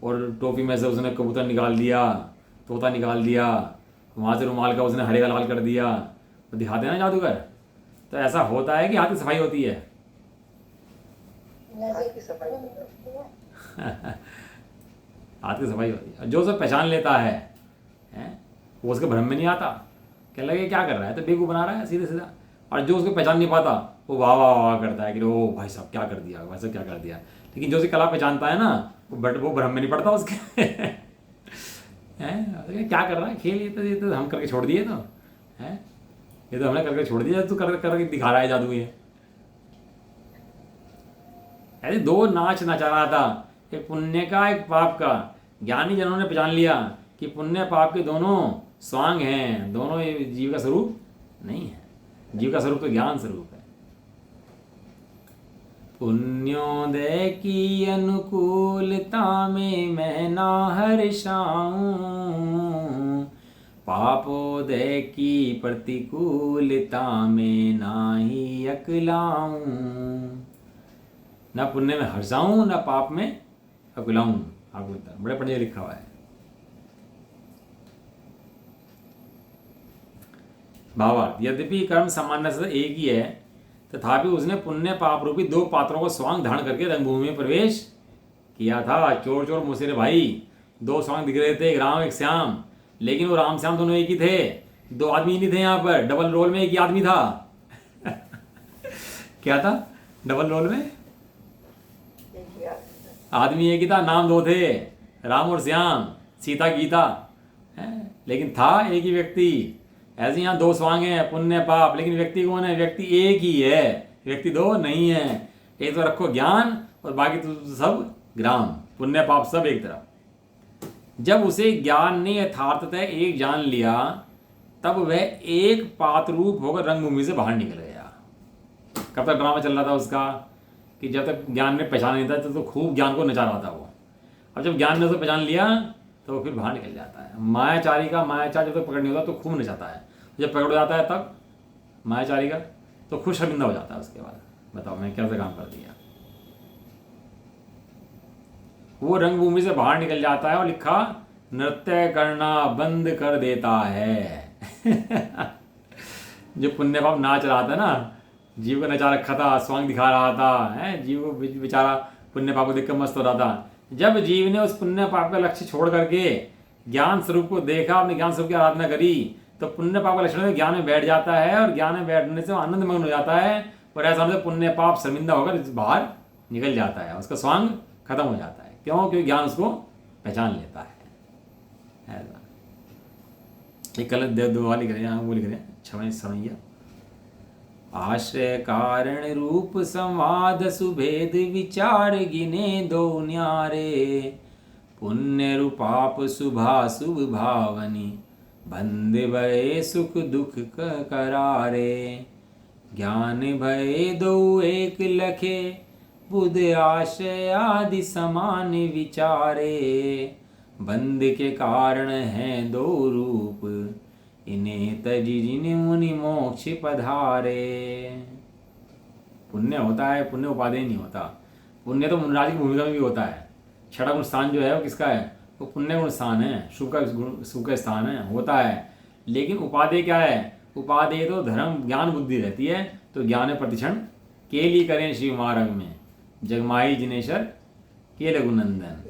और टोपी में से उसने कबूतर निकाल दिया, तोता निकाल दिया, वहाँ से रुमाल का उसने हरे का लाल कर दिया, तो दिखाते हैं ना जादूगर। तो ऐसा होता है कि हाथ की सफाई होती है। हाथ की सफाई हाथ की सफाई होती है। जो सब पहचान लेता है वो उसके भ्रम में नहीं आता, क्या लगे क्या कर रहा है, तो बेवकूफ़ बना रहा है सीधे सीधा। और जो उसको पहचान नहीं पाता वो वाह वाह वाह करता है कि ओ भाई साहब क्या कर दिया, भाई साहब क्या कर दिया। लेकिन जो उसकी कला पहचानता है ना वो भ्रम में नहीं पड़ता उसके हैं अरे क्या कर रहा है, खेल ये तो हम करके छोड़ दिए, तो हैं ये तो हमने करके छोड़ दिया, तू करके दिखा रहा है जादू ये। ऐसे दो नाच नचा रहा था, एक पुण्य का एक पाप का। ज्ञानी जनों ने पहचान लिया कि पुण्य पाप के दोनों स्वांग हैं, दोनों ये जीव का स्वरूप नहीं है। जीव का स्वरूप तो ज्ञान स्वरूप है। पुण्योदय की अनुकूलता में मैं ना हर्षाऊं, पापोदय की प्रतिकूलता में ना ही अकलाऊं। ना पुण्य में हर्षाऊं ना पाप में अकुलाऊं। आकुलता बड़े पढ़े लिखा हुआ है। भावार्थ, यद्यपि कर्म सामान्य से एक ही है, तथापि उसने पुण्य पाप रूपी दो पात्रों को स्वांग धारण करके रंगभूमि में प्रवेश किया था। चोर चोर मुसेरे भाई, दो स्वांग दिख रहे थे, एक राम एक श्याम, लेकिन वो राम श्याम दोनों एक ही थे, दो आदमी नहीं थे। यहाँ पर डबल रोल में एक ही आदमी था क्या था डबल रोल में? आदमी एक ही था, नाम दो थे, राम और श्याम, सीता गीता है, लेकिन था एक ही व्यक्ति। ऐसे यहाँ दो स्वांग हैं, पुण्य पाप, लेकिन व्यक्ति कौन है? व्यक्ति एक ही है, व्यक्ति दो नहीं है। एक तो रखो ज्ञान और बाकी तो सब ग्राम, पुण्य पाप सब एक तरफ। जब उसे ज्ञान ने यथार्थतः एक जान लिया, तब वह एक पात्र रूप होकर रंगभूमि से बाहर निकल गया। कब तक ड्रामा चल रहा था उसका कि जब तक ज्ञान ने पहचान नहीं था तो खूब ज्ञान को नचा रहा था वो। अब जब ज्ञान ने उसे पहचान लिया तो फिर बाहर निकल जाता है। मायाचारी का मायाचार जब तक पकड़ नहीं होता तो खूब नचाता है, जब पकड़ हो जाता है तब मायाचारी का तो खुश शर्मिंदा हो जाता है। उसके बाद बताओ मैं कैसे काम कर दिया। वो रंगभूमि से बाहर निकल जाता है और लिखा नृत्य करना बंद कर देता है जो पुण्य पाप नाच रहा था ना, जीव को नचा रखा था, स्वांग दिखा रहा था, है जीव को बेचारा पुण्य पाप को देखकर मस्त हो रहा था। जब जीव ने उस पुण्य पाप का लक्ष्य छोड़ करके ज्ञान स्वरूप को देखा, अपने ज्ञान स्वरूप की आराधना करी, तो पुण्य पाप का लक्षण में ज्ञान में बैठ जाता है और ज्ञान में बैठने से आनंद मग्न हो जाता है और ऐसा होने से पुण्य पाप शर्मिंदा होकर बाहर निकल जाता है, उसका स्वांग खत्म हो जाता है। क्यों? क्योंकि ज्ञान उसको पहचान लेता है। एक कल दो वाली करें, यहाँ वो लिख रहे हैं छवै समैया। आश्रय कारण रूप संवाद सुभेद विचार गिने दो न्यारे, पुण्य रूपाप शुभा शुभ भावनी बंद भय सुख दुख करारे। ज्ञान भय दो एक लखे बुध आशय आदि समान विचारे, बंद के कारण हैं दो रूप इन्हें तजी जिन्हें मुनि मोक्ष पधारे। पुण्य होता है, पुण्य उपादेय नहीं होता। पुण्य तो मुनराज की भूमिका में भी होता है। छठा गुण स्थान जो है वो किसका है? वो पुण्य गुण स्थान है, शुभ का स्थान है, होता है। लेकिन उपादेय क्या है? उपादेय तो धर्म ज्ञान बुद्धि रहती है। तो ज्ञान प्रतिक्षण केली करें शिव मार्ग में, जगमाई जिनेश्वर केले गुनंदन।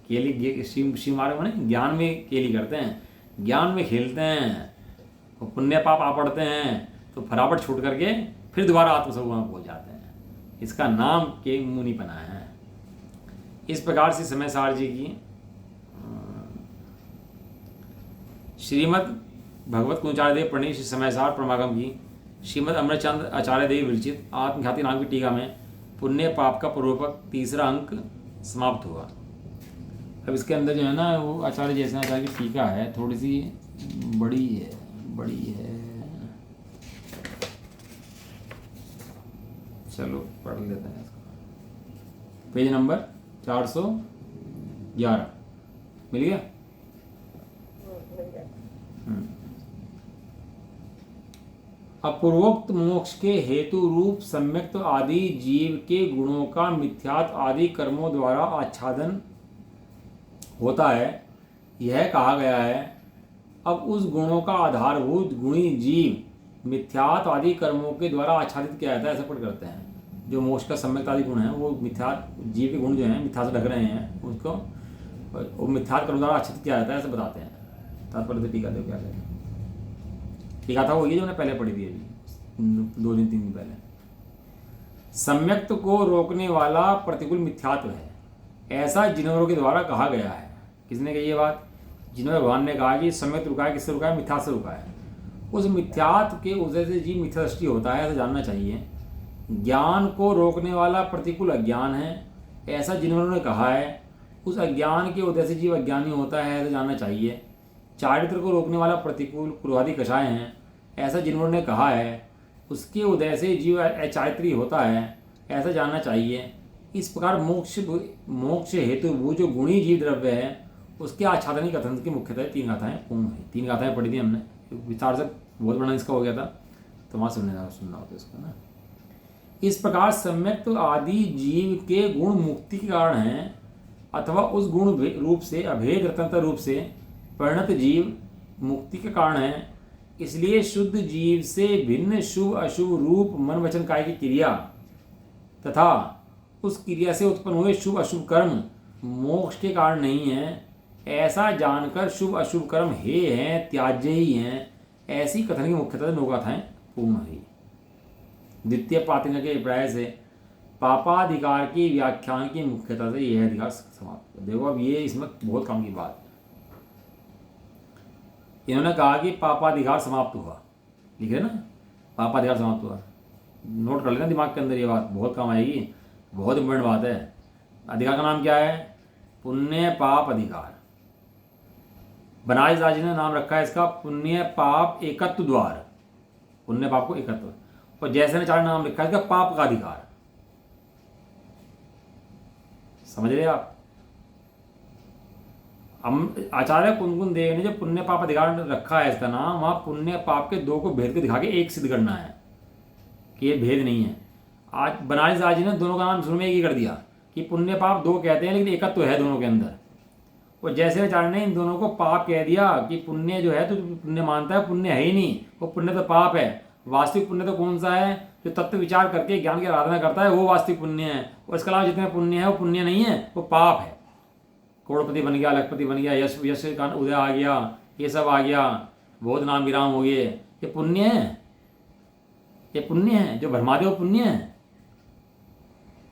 केली शिव मार्ग में ज्ञान में केली करते हैं, ज्ञान में खेलते हैं। वो पुण्य पाप आ पड़ते हैं तो फटाफट छूट करके फिर दोबारा आत्मस्वरूप में पहुँच जाते हैं। इसका नाम के मुनिपना है। इस प्रकार से समय सार जी की श्रीमद् भगवत कुंचार्य देव प्रणीत श्री समय सार परमागम की श्रीमद् अमृतचंद्र आचार्य देव विरचित आत्मख्याति नाम की टीका में पुण्य पाप का पूर्वक तीसरा अंक समाप्त हुआ। अब इसके अंदर जो है ना वो आचार्य जैसे आचार्य की टीका है, थोड़ी सी बड़ी है। चलो पढ़ लेते हैं इसको। पेज नंबर 411 मिल गया? अपूर्वोक्त मोक्ष के हेतु रूप सम्यक्त आदि जीव के गुणों का मिथ्यात्व आदि कर्मों द्वारा आच्छादन होता है, यह कहा गया है। अब उस गुणों का आधारभूत गुणी जीव मिथ्यात्व आदि कर्मों के द्वारा आच्छादित किया जाता है, ऐसा पढ़ करते हैं। जो मोक्ष का सम्यक्त आदि गुण है वो मिथ्या जीव के गुण जो हैं मिथ्या से ढक रहे हैं, उसको वो मिथ्यात्व कर्म द्वारा आच्छादित किया जाता है, ऐसे बताते हैं। तात्पर्य टीका देखो क्या कहते हैं। टीका था वो ये जो मैंने पहले पढ़ी थी अभी। 2 दिन 3 दिन पहले। सम्यक्त को रोकने वाला प्रतिकूल मिथ्यात्व है, ऐसा जिनवरों के द्वारा कहा गया है। किसने कही ये बात? जिनवर भगवान ने कहा कि सम्यक्त रुका है, किससे रुका है? मिथ्यात्व से रुका है। उस मिथ्यात्व के वजह से जीव मिथ्या दृष्टि होता है, ऐसा जानना चाहिए। ज्ञान को रोकने वाला प्रतिकूल अज्ञान है, ऐसा जिन्होंने ने कहा है। उस अज्ञान के वजह से जीव अज्ञानी होता है, ऐसा जानना चाहिए। चारित्र को रोकने वाला प्रतिकूल क्रोधादि कषाय हैं, ऐसा जिन्होंने कहा है। उसके उदय से जीव अचारित्री होता है, ऐसा जानना चाहिए। इस प्रकार मोक्ष हेतु वो जो गुणी जीव द्रव्य है, उसके आच्छादनी कथन की मुख्यतः 3 गाथाएं पूर्ण है। 3 गाथाएं पढ़ी थी हमने, विचार से बहुत बड़ा इसका हो गया था, तो वहाँ सुनना होता इसको ना। इस प्रकार सम्यक्त आदि जीव के गुण मुक्ति के कारण हैं, अथवा उस गुण रूप से अभेद रतनता रूप से परिणत जीव मुक्ति के कारण है। इसलिए शुद्ध जीव से भिन्न शुभ अशुभ रूप मन वचन काय की क्रिया तथा उस क्रिया से उत्पन्न हुए शुभ अशुभ कर्म मोक्ष के कारण नहीं है, ऐसा जानकर शुभ अशुभ कर्म हे हैं, त्याज्य ही हैं, ऐसी कथन की मुख्यतः 9 गाथाएं पूर्ण हुई। द्वितीय पातिका के अभिप्राय से पापाधिकार की व्याख्यान की मुख्यता से यह अधिकार समाप्त। देखो अब ये इसमें बहुत काम की बात है। इन्होंने कहा कि पापाधिकार समाप्त हुआ, लिखे ना, पापाधिकार समाप्त हुआ। नोट कर लेना दिमाग के अंदर, ये बात बहुत काम आएगी, बहुत इंपॉर्टेंट बात है। अधिकार का नाम क्या है? पुण्य पाप अधिकार। बनारस राज ने नाम रखा है इसका पुण्य पाप एकत्व द्वार, पुण्य पाप को एकत्व। और जैसे ने 4 नाम लिखा है इसका पाप का अधिकार। समझ रहे आप? आचार्य कुंदकुन देव ने जो पुण्य पाप अधिकार रखा है इसका नाम, वहां पुण्य पाप के 2 को भेद के दिखा के एक सिद्ध करना है कि ये भेद नहीं है। आज बनारस राज ने दोनों का नाम शुरू में एक ही कर दिया कि पुण्य पाप 2 कहते हैं, लेकिन एकत्व है दोनों के अंदर। और जैसे आचार्य ने इन दोनों को पाप कह दिया कि पुण्य जो है तो पुण्य मानता है, पुण्य है ही नहीं, वो पुण्य तो पाप है। वास्तविक पुण्य तो कौन सा है? जो तत्व विचार करके ज्ञान की आराधना करता है, वो वास्तविक पुण्य है। और इसके अलावा जितने पुण्य है वो पुण्य नहीं है, वो पाप है। करोड़पति बन गया, लखपति बन गया, यश का उदय आ गया, ये सब आ गया, बहुत नाम विराम हो गए, ये पुण्य है? ये पुण्य है? जो भरमाते वो पुण्य है?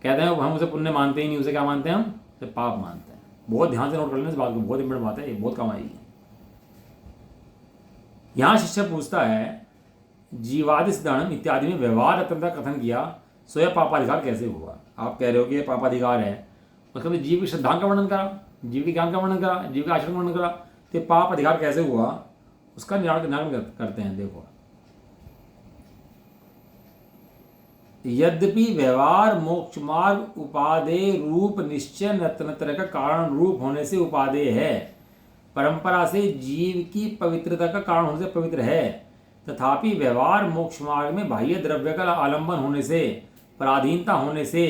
कहते हैं हम उसे पुण्य मानते ही नहीं, उसे क्या मानते हैं हम? उसे पाप मानते हैं। बहुत ध्यान से नोट कर लेना इस बात को, बहुत इंपॉर्टेंट बात है, ये बहुत काम आएगी। यहां शिष्य पूछता है जीवादि सिद्धांत इत्यादि में व्यवहार रत्नता कथन किया, सो यह पापाधिकार कैसे हुआ? आप कह रहे हो कि यह पापाधिकार है, उसका तो जीव के सिद्धांत का वर्णन करा, जीव के ज्ञान का वर्णन करा, जीव के आचरण का वर्णन करा, तो पाप अधिकार कैसे हुआ उसका निराकरण करते हैं। देखो, यद्यपि व्यवहार मोक्ष मार्ग उपादेय रूप निश्चय रत्नत्रय का कारण रूप होने से उपादेय है, परंपरा से जीव की पवित्रता का कारण होने से पवित्र है, तथापि व्यवहार मोक्ष मार्ग में बाह्य द्रव्य का आलंबन होने से, पराधीनता होने से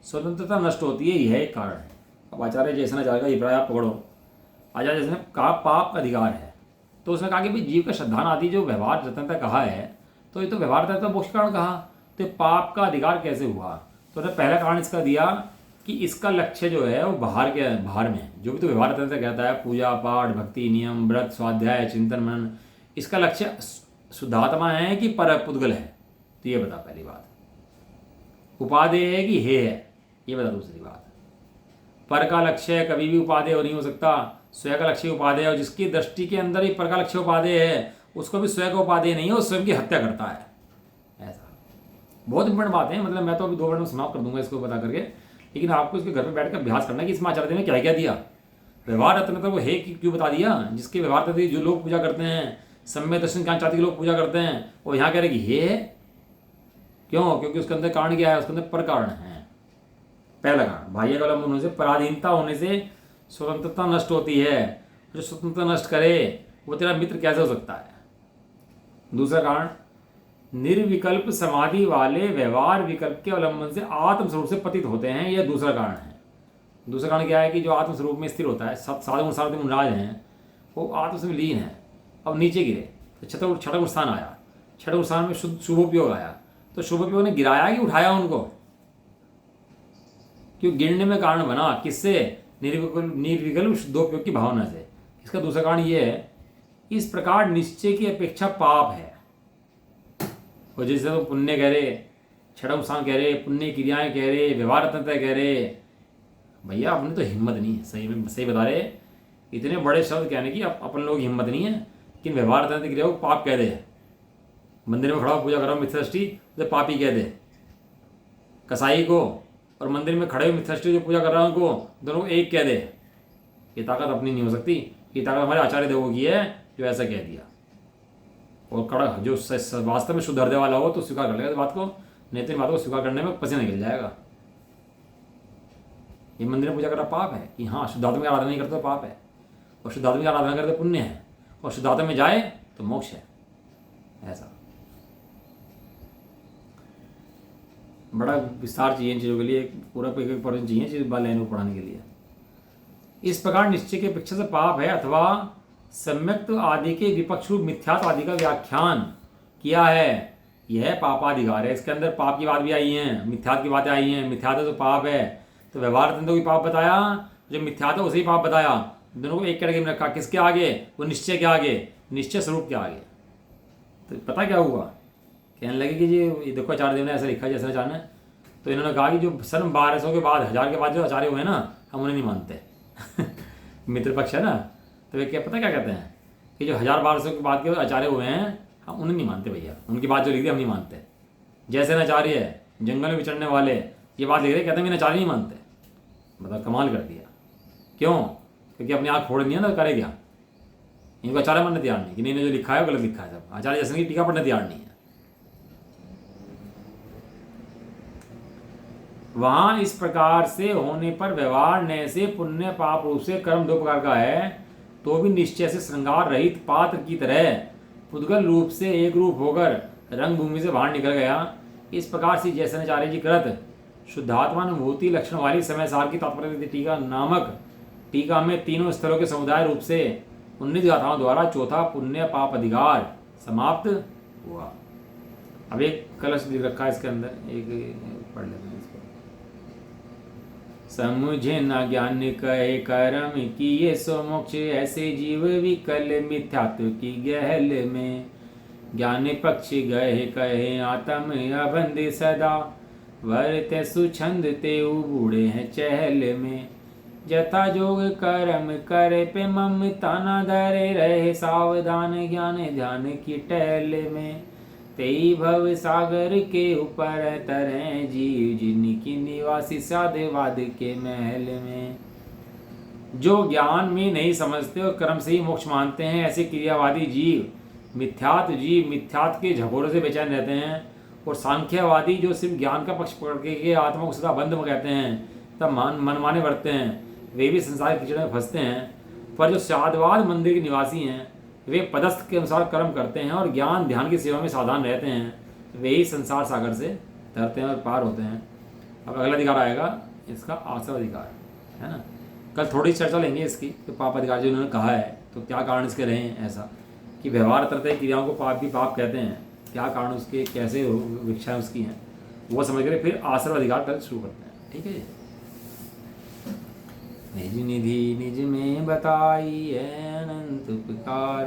स्वतंत्रता नष्ट होती है, यह एक कारण है। अब आचार्य जैसे का अभिप्राय आप पकड़ो। आचार्य जैसे ने कहा पाप का अधिकार है, तो उसने कहा कि भाई जीव का श्रद्धान आदि जो व्यवहार रत्नता कहा है, तो ये तो व्यवहार रत्नता मोक्ष कारण कहा, तो पाप का अधिकार कैसे हुआ? तो उसने पहला कारण इसका दिया कि इसका लक्ष्य जो है वो बाहर में जो भी तो व्यवहार रत्नता कहता है, पूजा पाठ भक्ति नियम व्रत स्वाध्याय चिंतन मनन, इसका लक्ष्य शुद्धात्मा है कि पर पुद्गल है? तो ये बता पहली बात। उपादेय है कि हे है? ये बता दूसरी बात। पर का लक्ष्य कभी भी उपादेय नहीं हो सकता, स्वयं का लक्ष्य उपादेय है, और जिसकी दृष्टि के अंदर ही पर का लक्ष्य उपादेय है उसको भी स्वयं का उपादेय नहीं है, वो स्वयं की हत्या करता है। ऐसा बहुत इंपॉर्टेंट बात है। मतलब मैं तो अभी 2 मिनट में समाप्त कर दूंगा इसको बता करके, लेकिन आपको इसके घर पर बैठ कर अभ्यास करना है कि इसमें आचार्य ने क्या क्या दिया। व्यवहार रत्न वो है कि क्यों बता दिया, जिसके व्यवहार रत्न जो लोग पूजा करते हैं, सम्य दर्शन ज्ञान चाहते के लोग पूजा करते हैं, वो यहाँ कह रहे कि ये है। क्यों? क्योंकि उसके अंदर कारण क्या है? उसके अंदर पर कारण है। पहला कारण बाह्य का अवलंबन होने से, पराधीनता होने से स्वतंत्रता नष्ट होती है। जो स्वतंत्रता नष्ट करे वो तेरा मित्र कैसे हो सकता है? दूसरा कारण निर्विकल्प समाधि वाले व्यवहार विकल्प के अवलंबन से आत्मस्वरूप से पतित होते हैं, यह दूसरा कारण है। दूसरा कारण क्या है कि जो आत्मस्वरूप में स्थिर होता है, साधु साधु मुनराज हैं, वो आत्मस्वरूप लीन है, अब नीचे गिरे तो छठा स्थान आया, छठे स्थान में शुभोपयोग आया, तो शुभोपयोग ने गिराया कि उठाया उनको? क्यों? गिरने में कारण बना, किससे? निर्विकल्प शुद्धोपयोग की भावना से। इसका दूसरा कारण ये है, इस प्रकार निश्चय की अपेक्षा पाप है, और जैसे तो पुण्य कह रहे, छठम स्थान कह रहे, पुण्य क्रियाएं कह रहे, व्यवहार रत्नता कह रहे, भैया अपनी तो हिम्मत नहीं है। सही बता रहे, इतने बड़े शब्द कहने की अपन लोग हिम्मत नहीं है कि व्यवहार रत्नता क्रिया को पाप कह दे। मंदिर में खड़ा हो पूजा कर रहा हूँ मिथ्यादृष्टि, उसे पापी कह दे। कसाई को और मंदिर में खड़े हुए मिथ्यादृष्टि जो पूजा कर रहा हूँ उनको, दोनों को एक कह दे। ये ताकत अपनी नहीं हो सकती, ये ताकत हमारे आचार्य देवों की है जो ऐसा कह दिया। और कड़ा जो वास्तव में शुद्ध हृदय वाला हो तो स्वीकार कर लेगा इस बात को, नहीं तो इन बातों को स्वीकार करने में पसीना निकल जाएगा। ये मंदिर में पूजा करना पाप है कि हाँ, शुद्धात्मा की आराधना नहीं करते तो पाप है, और शुद्धात्मा की आराधना करते पुण्य है, और शुद्धात्मा में जाए तो मोक्ष है। ऐसा बड़ा विस्तार चाहिए इन चीज़ों के लिए, पूरा एक पर्सन चाहिए चीज़ लाइन को पढ़ाने के लिए। इस प्रकार निश्चय के अपेक्षा से पाप है अथवा सम्यक्त आदि के विपक्ष रूप मिथ्यात्व आदि का व्याख्यान किया है, यह पापाधिकार है। इसके अंदर पाप की बात भी आई है, मिथ्यात्व की बातें आई हैं। मिथ्यात्व तो पाप है, तो व्यवहार तंत्र भी पाप बताया, जो मिथ्यात्व उसे ही पाप बताया। दोनों को एक कैटेगरी में रखा, किसके आगे? वो निश्चय के आगे, निश्चय स्वरूप के आगे। तो पता क्या हुआ, कहने लगे कि जी देखो आचार्य देव ने ऐसा लिखा जैसा आचार्य ने, तो इन्होंने कहा कि जो सन 1200 के बाद 1000 के बाद जो आचार्य हुए ना, हम उन्हें नहीं मानते। मित्र पक्ष है ना, तो वे क्या पता क्या कहते हैं कि जो 1000-1200 के बाद के आचार्य हुए हैं हम उन्हें नहीं मानते भैया, उनकी बात जो लिख दी हम नहीं मानते। जैसे न आचार्य है जंगल में विचरने वाले ये बात लिख रहे, कहते हैं मैं आचार्य नहीं मानते। मतलब कमाल कर दिया। क्यों? क्योंकि अपनी आँख फोड़ दिया ना, करे क्या? इनको आचार्य मानने तैयार नहीं कि नहीं, जो लिखा है वो गलत लिखा है। सब आचार्य जैसे की टीका पढ़ने तैयार नहीं है। वहां इस प्रकार से होने पर व्यवहार नय से पुण्य पाप रूप से कर्म दो प्रकार का है, तो भी निश्चय से श्रृंगार रहित पात्र की तरह पुद्गल रूप से एक रूप होकर रंग भूमि से बाहर निकल गया। इस प्रकार से जैसे आचार्य जी कृत शुद्धात्मानुभूति लक्षण वाली समय सार की तात्पर्य टीका नामक टीका में तीनों स्तरों के समुदाय रूप से 19 गाथाओं द्वारा चौथा पुण्य पाप अधिकार समाप्त हुआ। अब एक कलश लिख रखा है इसके अंदर, एक पढ़ लेते हैं इसको। समुझे न ज्ञान कहे कर्म किए सो मोक्ष, ऐसे जीव विकल मिथ्यात्व की गहल में। ज्ञान पक्ष गए कहे आत्म अबंध सदा, वरते सुछंद ते बूढ़े हैं चहल में। जथा जोग कर्म करे पे ममता न धरे, रहे सावधान ज्ञान ध्यान की टहल में। तेई भव सागर के ऊपर तरे जीव, जिनकी निवासी साधवाद के महल में। जो ज्ञान में नहीं समझते और कर्म से ही मोक्ष मानते हैं, ऐसे क्रियावादी जीव मिथ्यात्व के झकोरों से बेचैन रहते हैं। और सांख्यवादी जो सिर्फ ज्ञान का पक्ष पकड़ के आत्मा को सदा बंद में कहते हैं, तब मनमाने बढ़ते हैं, वे भी संसार कीचड़ में फंसते हैं। पर जो साधवाद मंदिर के निवासी हैं, वे पदस्थ के अनुसार कर्म करते हैं और ज्ञान ध्यान की सेवा में सावधान रहते हैं, वे ही संसार सागर से तरते हैं और पार होते हैं। अब अगला अधिकार आएगा इसका आश्रव अधिकार, है ना। कल थोड़ी चर्चा लेंगे इसकी कि पाप अधिकार जो उन्होंने कहा है तो क्या कारण इसके रहे हैं, ऐसा कि व्यवहार तरते क्रियाओं को पाप भी पाप कहते हैं, क्या कारण उसके, कैसे विक्षाएँ उसकी हैं, वो समझ कर फिर आश्रव अधिकार कल शुरू करते हैं। ठीक है जी। निज निधि निज में बताई है अनंत उपकार।